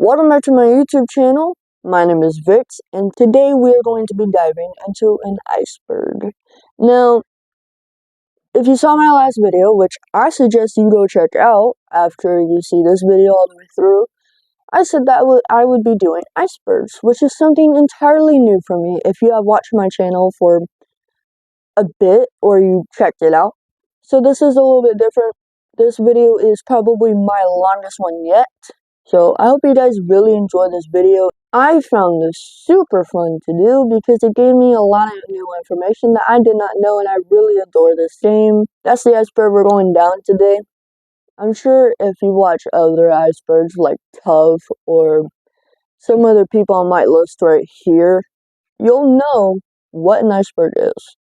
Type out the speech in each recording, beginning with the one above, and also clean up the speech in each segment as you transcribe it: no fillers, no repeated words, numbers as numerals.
Welcome back to my YouTube channel. My name is Vix, and today we are going to be diving into an iceberg. Now, if you saw my last video, which I suggest you go check out after you see this video all the way through, I said that I would be doing icebergs, which is something entirely new for me. If you have watched my channel for a bit or you checked it out. So this is a little bit different. This video is probably my longest one yet. So I hope you guys really enjoy this video. I found this super fun to do because it gave me a lot of new information that I did not know, and I really adore this game. That's the iceberg we're going down today. I'm sure if you watch other icebergs like Tuff or some other people on my list right here, you'll know what an iceberg is.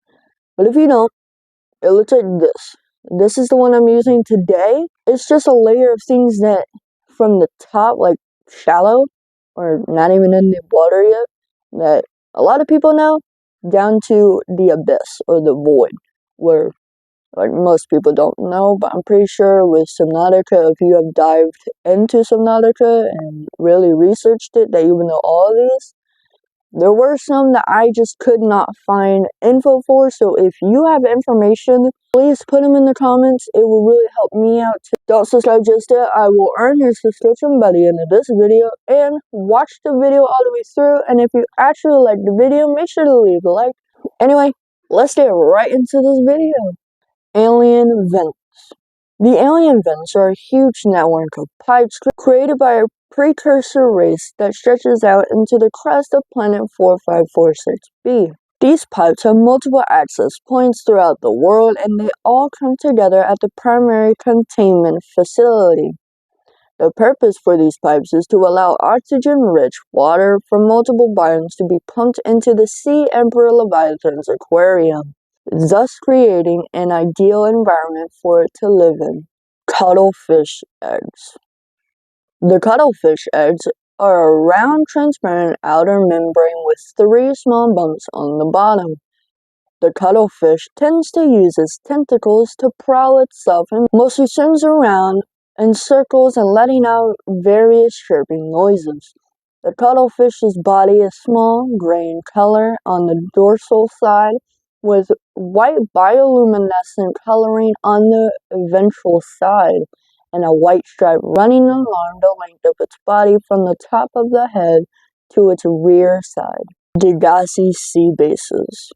But if you don't, it looks like this. This is the one I'm using today. It's just a layer of things that from the top, like shallow, or not even in the water yet, that a lot of people know, down to the abyss, or the void, where like most people don't know, but I'm pretty sure with Subnautica, if you have dived into Subnautica and really researched it, that you would know all of these. There were some that I just could not find info for, so if you have information, please put them in the comments. It will really help me out too. Don't subscribe just yet. I will earn your subscription by the end of this video, and watch the video all the way through, and if you actually like the video, make sure to leave a like. Anyway, let's get right into this video. Alien vents. The alien vents are a huge network of pipes created by a precursor race that stretches out into the crust of planet 4546b. These pipes have multiple access points throughout the world, and they all come together at the primary containment facility. The purpose for these pipes is to allow oxygen-rich water from multiple biomes to be pumped into the Sea Emperor Leviathan's aquarium, thus creating an ideal environment for it to live in. Cuttlefish eggs. The cuttlefish eggs are a round, transparent outer membrane with 3 small bumps on the bottom. The cuttlefish tends to use its tentacles to prowl itself and mostly swims around in circles and letting out various chirping noises. The cuttlefish's body is small, gray in color on the dorsal side, with white bioluminescent coloring on the ventral side, and a white stripe running along the length of its body from the top of the head to its rear side. Degassi sea bases.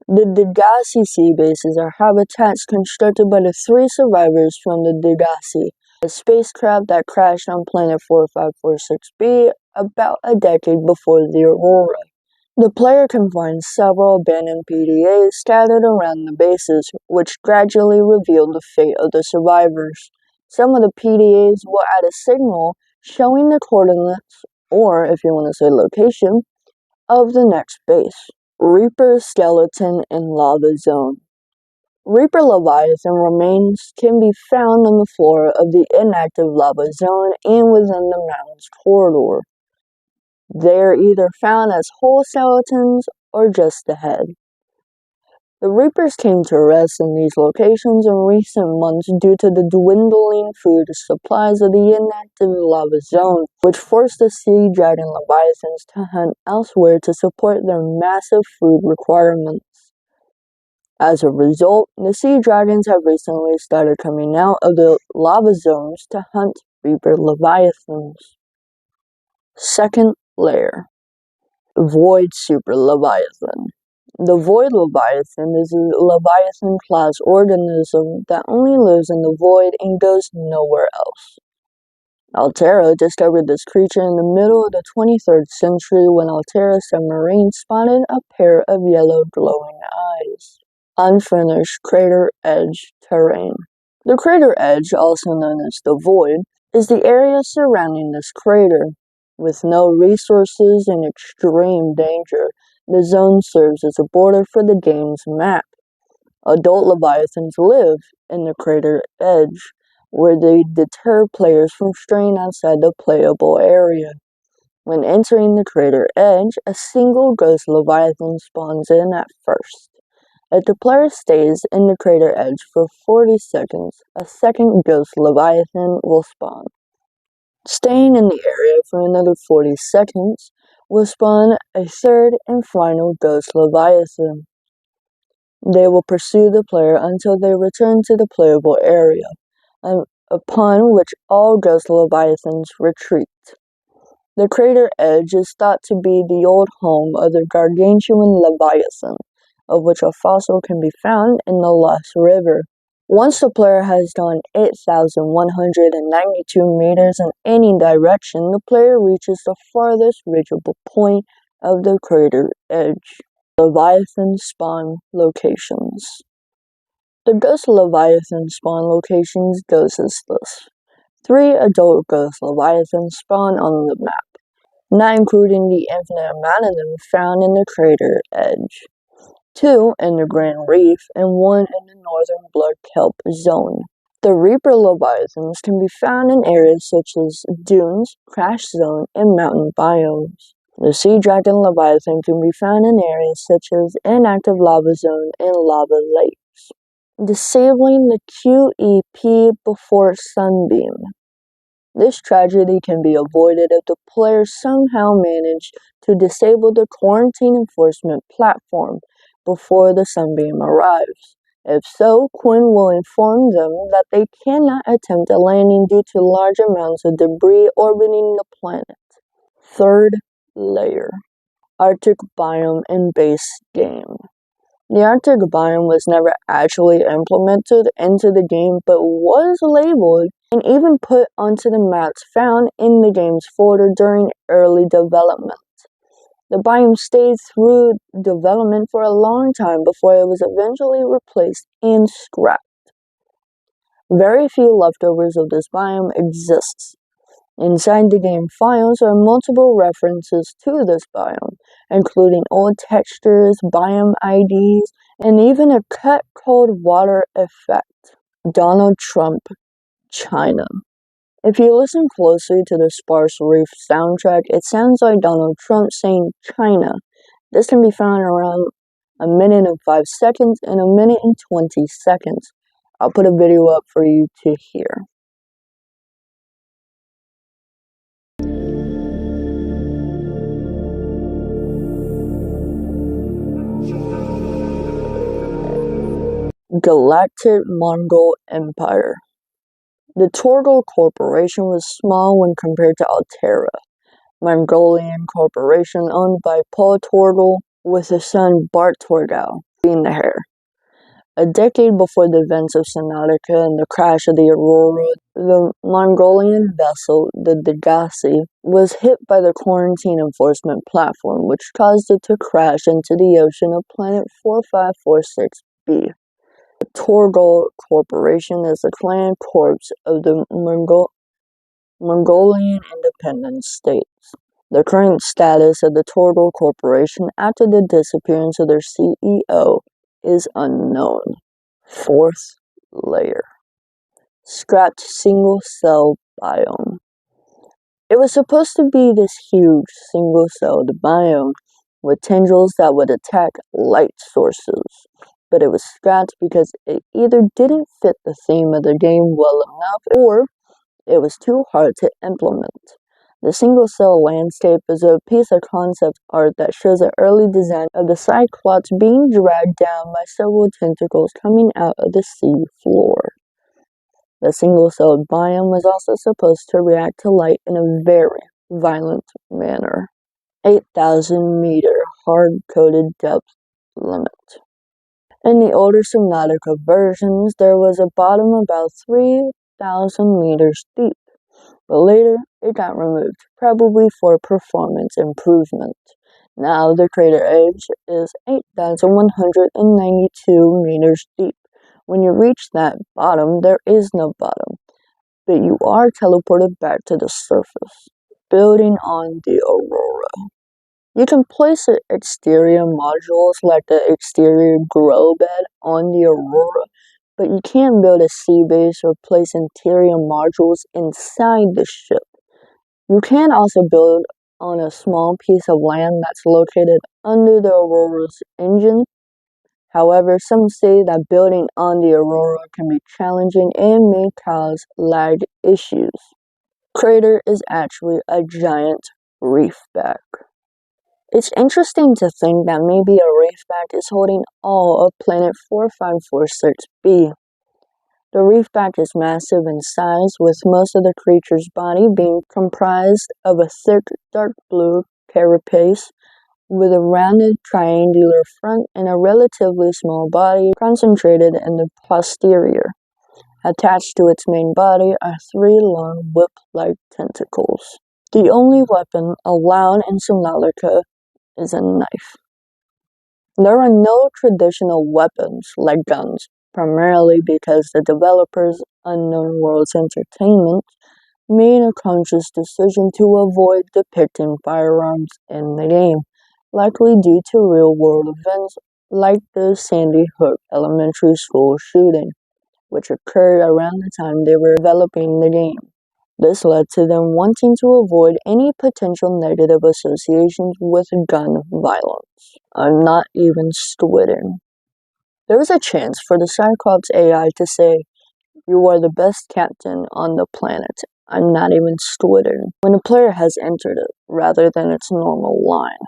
The Degassi sea bases are habitats constructed by the 3 survivors from the Degassi, a spacecraft that crashed on planet 4546b about a decade before the Aurora. The player can find several abandoned PDAs scattered around the bases, which gradually reveal the fate of the survivors. Some of the PDAs will add a signal showing the coordinates, or if you want to say location, of the next base. Reaper skeleton and lava zone. Reaper Leviathan remains can be found on the floor of the inactive lava zone and within the mountain's corridor. They are either found as whole skeletons or just the head. The Reapers came to rest in these locations in recent months due to the dwindling food supplies of the inactive lava zone, which forced the sea dragon leviathans to hunt elsewhere to support their massive food requirements. As a result, the sea dragons have recently started coming out of the lava zones to hunt Reaper leviathans. Second layer. Void Super Leviathan. The Void Leviathan is a Leviathan-class organism that only lives in the void and goes nowhere else. Altera discovered this creature in the middle of the 23rd century when Altera submarine spotted a pair of yellow glowing eyes. Unfinished crater edge terrain. The crater edge, also known as the void, is the area surrounding this crater. With no resources and extreme danger, the zone serves as a border for the game's map. Adult leviathans live in the crater edge, where they deter players from straying outside the playable area. When entering the crater edge, a single ghost leviathan spawns in at first. If the player stays in the crater edge for 40 seconds, a second ghost leviathan will spawn. Staying in the area for another 40 seconds will spawn a third and final Ghost Leviathan. They will pursue the player until they return to the playable area, upon which all Ghost Leviathans retreat. The crater edge is thought to be the old home of the gargantuan Leviathan, of which a fossil can be found in the Lost River. Once the player has gone 8,192 meters in any direction, the player reaches the farthest reachable point of the crater edge. Leviathan spawn locations. The Ghost Leviathan spawn locations goes as this. 3 adult Ghost Leviathans spawn on the map, not including the infinite amount of them found in the crater edge. 2 in the Grand Reef, and 1 in the northern Blood Kelp zone. The Reaper Leviathans can be found in areas such as dunes, crash zone, and mountain biomes. The Sea Dragon Leviathan can be found in areas such as inactive lava zone and lava lakes. Disabling the QEP before Sunbeam. This tragedy can be avoided if the players somehow manage to disable the quarantine enforcement platform before the Sunbeam arrives. If so, Quinn will inform them that they cannot attempt a landing due to large amounts of debris orbiting the planet. Third layer. Arctic biome and base game. The Arctic biome was never actually implemented into the game, but was labeled and even put onto the maps found in the game's folder during early development. The biome stayed through development for a long time before it was eventually replaced and scrapped. Very few leftovers of this biome exists. Inside the game files are multiple references to this biome, including old textures, biome IDs, and even a cut cold water effect. Donald Trump, China. If you listen closely to the Sparse Reef soundtrack, it sounds like Donald Trump saying China. This can be found around a minute and 5 seconds and a minute and 20 seconds. I'll put a video up for you to hear. Galactic Mongol Empire. The Torgal Corporation was small when compared to Altera, Mongolian corporation owned by Paul Torgal, with his son Bart Torgal being the heir. A decade before the events of Subnautica and the crash of the Aurora, the Mongolian vessel, the Degassi, was hit by the quarantine enforcement platform, which caused it to crash into the ocean of planet 4546b. The Torgal Corporation is the clan corps of the Mongolian independent states. The current status of the Torgal Corporation after the disappearance of their CEO is unknown. Fourth layer. Scrapped single-cell biome. It was supposed to be this huge single-celled biome with tendrils that would attack light sources, but it was scrapped because it either didn't fit the theme of the game well enough, or it was too hard to implement. The single-cell landscape is a piece of concept art that shows an early design of the Cyclops being dragged down by several tentacles coming out of the sea floor. The single-celled biome was also supposed to react to light in a very violent manner. 8,000-meter hard-coded depth limit. In the older Subnautica versions, there was a bottom about 3,000 meters deep, but later it got removed, probably for performance improvement. Now the crater edge is 8,192 meters deep. When you reach that bottom, there is no bottom, but you are teleported back to the surface. Building on the Aurora. You can place exterior modules like the exterior grow bed on the Aurora, but you can't build a sea base or place interior modules inside the ship. You can also build on a small piece of land that's located under the Aurora's engine. However, some say that building on the Aurora can be challenging and may cause lag issues. crater is actually a giant reefback. It's interesting to think that maybe a reefback is holding all of planet 4546b. The reefback is massive in size, with most of the creature's body being comprised of a thick dark blue carapace with a rounded triangular front and a relatively small body concentrated in the posterior. Attached to its main body are 3 long whip-like tentacles. The only weapon allowed in Subnautica is a knife. There are no traditional weapons like guns, primarily because the developers, Unknown Worlds Entertainment, made a conscious decision to avoid depicting firearms in the game, likely due to real-world events like the Sandy Hook Elementary School shooting, which occurred around the time they were developing the game. This led to them wanting to avoid any potential negative associations with gun violence. I'm not even squidding. There is a chance for the Cyclops AI to say, "You are the best captain on the planet." I'm not even squidding. When a player has entered it, rather than its normal line.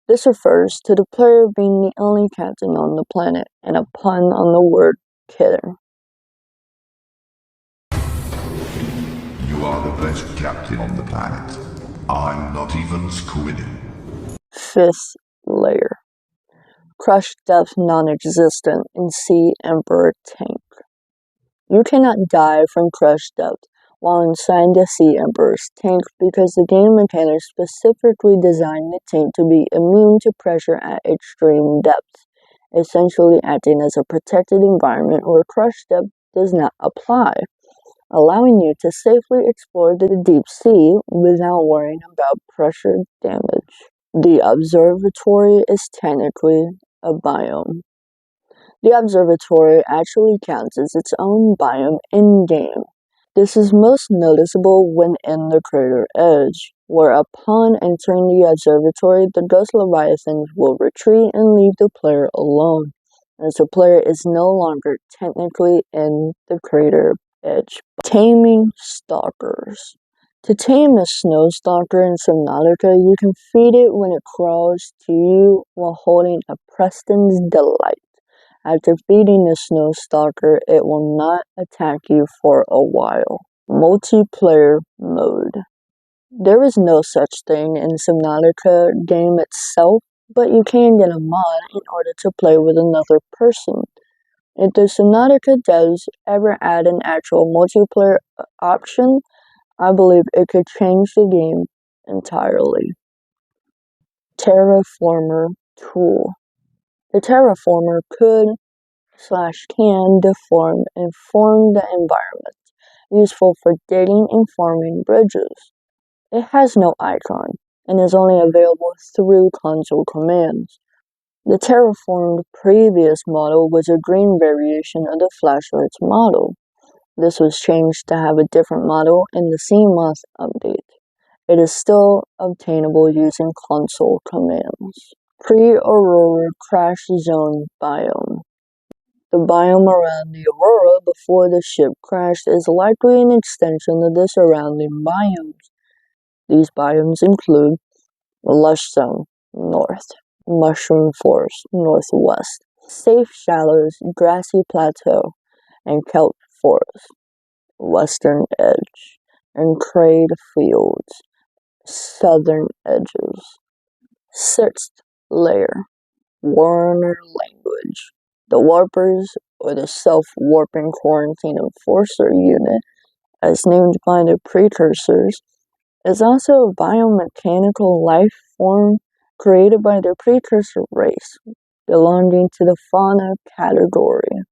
This refers to the player being the only captain on the planet, and a pun on the word kidding. You are the best captain on the planet. I'm not even squidding. 5th layer. Crush depth non-existent in Sea Emperor tank. You cannot die from crush depth while inside the Sea Emperor's tank because the game mechanics specifically designed the tank to be immune to pressure at extreme depths, essentially acting as a protected environment where crush depth does not apply, allowing you to safely explore the deep sea without worrying about pressure damage. The observatory is technically a biome. The observatory actually counts as its own biome in-game. This is most noticeable when in the crater edge, where upon entering the observatory, the ghost leviathans will retreat and leave the player alone, as the player is no longer technically in the crater edge. Taming stalkers. To tame a snow stalker in Subnautica, you can feed it when it crawls to you while holding a Preston's Delight. After feeding the snow stalker, it will not attack you for a while. Multiplayer mode. There is no such thing in Subnautica game itself, but you can get a mod in order to play with another person. If the Subnautica devs ever add an actual multiplayer option, I believe it could change the game entirely. Terraformer tool. The terraformer could/can deform and form the environment, useful for digging and forming bridges. It has no icon, and is only available through console commands. The terraformed previous model was a green variation of the Flashlight's model. This was changed to have a different model in the Seamoth update. It is still obtainable using console commands. Pre-Aurora Crash Zone Biome. The biome around the Aurora before the ship crashed is likely an extension of the surrounding biomes. These biomes include Lush Zone, north, Mushroom Forest, northwest, Safe Shallows, Grassy Plateau, and Kelp Forest, western edge, and Crade Fields, southern edges. 6th layer, Warner language. The Warpers, or the Self-Warping Quarantine Enforcer Unit, as named by the precursors, is also a biomechanical life form created by the precursor race, belonging to the fauna category.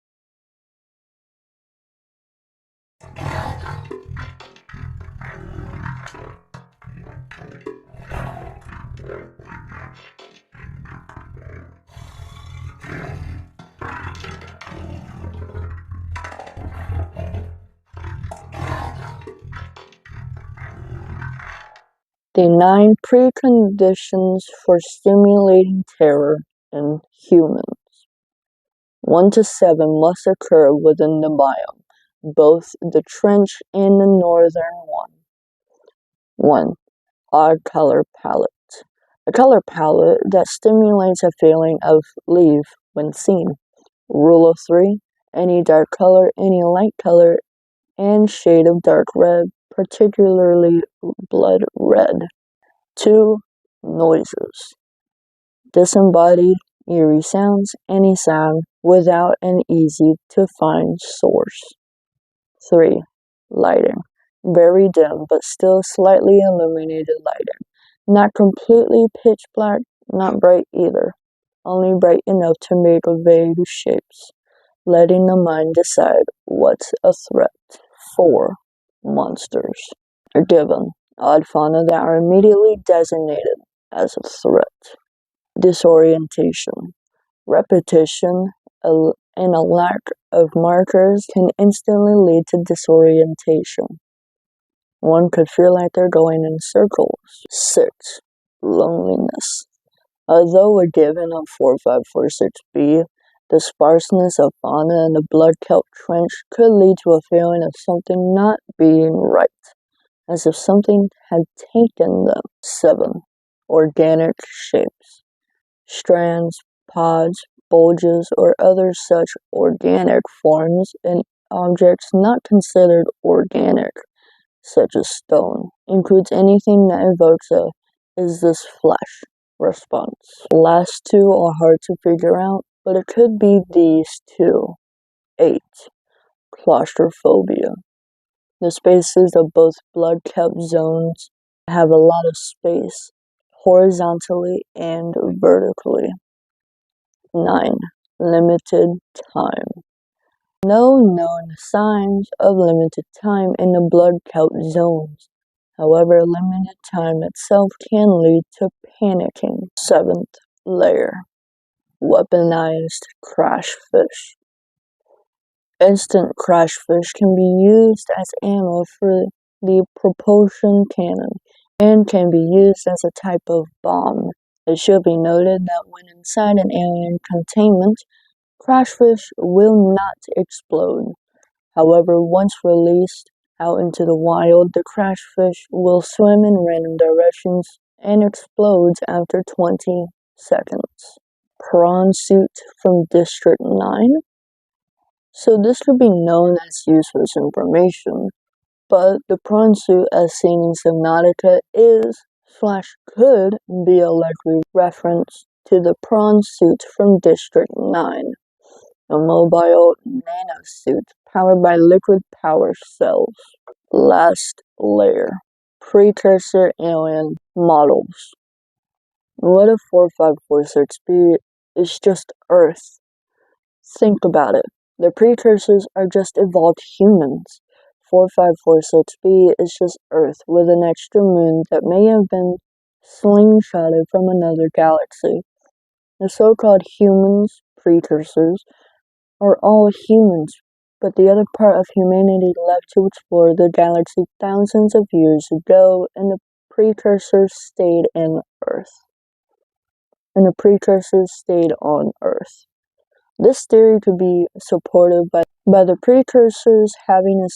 The 9 preconditions for stimulating terror in humans. 1 to 7 must occur within the biome, both the trench and the northern one. 1. Odd color palette. A color palette that stimulates a feeling of leave when seen. Rule of 3. Any dark color, any light color, and shade of dark red, particularly blood red. 2. Noises. Disembodied, eerie sounds, any sound without an easy-to-find source. 3. Lighting. Very dim, but still slightly illuminated lighting. Not completely pitch black, not bright either. Only bright enough to make vague shapes, letting the mind decide what's a threat. 4. Monsters. Given. Odd fauna that are immediately designated as a threat. Disorientation. Repetition and a lack of markers can instantly lead to disorientation. One could feel like they're going in circles. 6. Loneliness. Although a given of 4546b, the sparseness of fauna in the blood kelp trench could lead to a feeling of something not being right, as if something had taken them. 7. Organic shapes. Strands, pods, bulges, or other such organic forms in objects not considered organic, such as stone, includes anything that evokes a "is this flesh?" response. Last two are hard to figure out, but it could be these two. 8. Claustrophobia. The spaces of both blood-kept zones have a lot of space, horizontally and vertically. 9. Limited time. No known signs of limited time in the blood-kelp zones. However, limited time itself can lead to panicking. 7th layer. Weaponized crash fish. Instant crash fish can be used as ammo for the propulsion cannon and can be used as a type of bomb. It should be noted that when inside an alien containment, crash fish will not explode. However, once released out into the wild, the crash fish will swim in random directions and explodes after 20 seconds. Prawn suit from District 9. So this could be known as useless information, but the prawn suit as seen in Subnautica is/could be a likely reference to the prawn suit from District 9, a mobile nanosuit powered by liquid power cells. Last layer. Precursor alien models. What if 4546b is just Earth? Think about it. The precursors are just evolved humans. 4546b is just Earth with an extra moon that may have been slingshotted from another galaxy. The so-called humans, precursors, are all humans, but the other part of humanity left to explore the galaxy thousands of years ago, and the precursors stayed on Earth. This theory could be supported by the precursors having a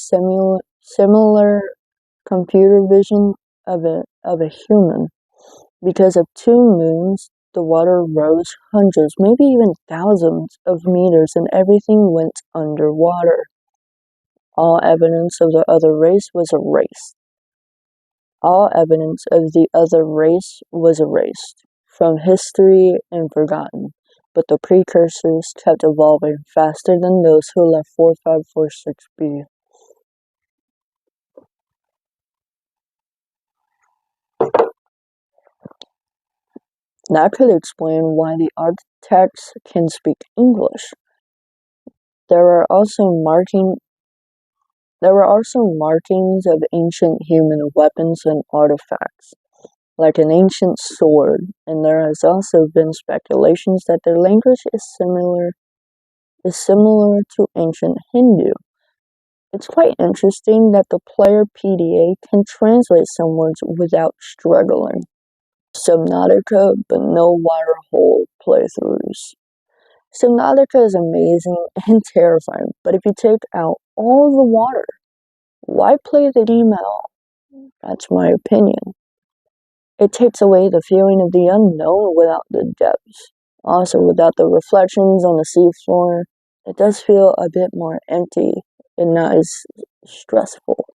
similar computer vision of a human. Because of two moons, the water rose hundreds, maybe even thousands of meters, and everything went underwater. All evidence of the other race was erased. From history and forgotten, but the precursors kept evolving faster than those who left 4546b. That could explain why the architects can speak English. There were also markings of ancient human weapons and artifacts, like an ancient sword, and there has also been speculations that their language is similar to ancient Hindu. It's quite interesting that the player PDA can translate some words without struggling. Subnautica, but no water hole playthroughs. Subnautica is amazing and terrifying, but if you take out all the water, why play the game at all? That's my opinion. It takes away the feeling of the unknown without the depths. Also, without the reflections on the seafloor, it does feel a bit more empty and not as stressful.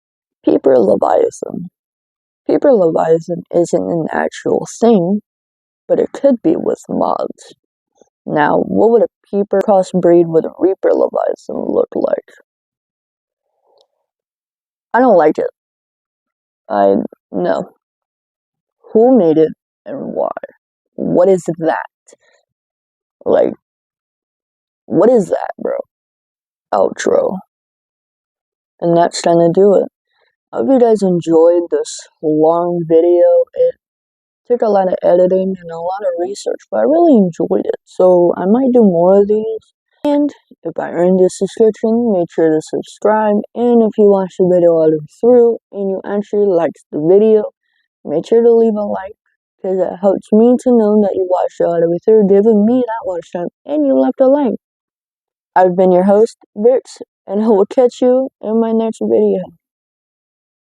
Paper Leviathan. Paper Leviathan isn't an actual thing, but it could be with mods. Now, what would a Peeper crossbreed with a Reaper Leviathan look like? I don't like it. No. Who made it and why? What is that? Like, what is that, bro? Outro. And that's gonna do it. I hope you guys enjoyed this long video. It took a lot of editing and a lot of research, but I really enjoyed it. So I might do more of these. And if I earned your subscription, make sure to subscribe. And if you watched the video all the way through and you actually liked the video, make sure to leave a like, because it helps me to know that you watched it all the way through, giving me that watch time, and you left a like. I've been your host, Bits, and I will catch you in my next video.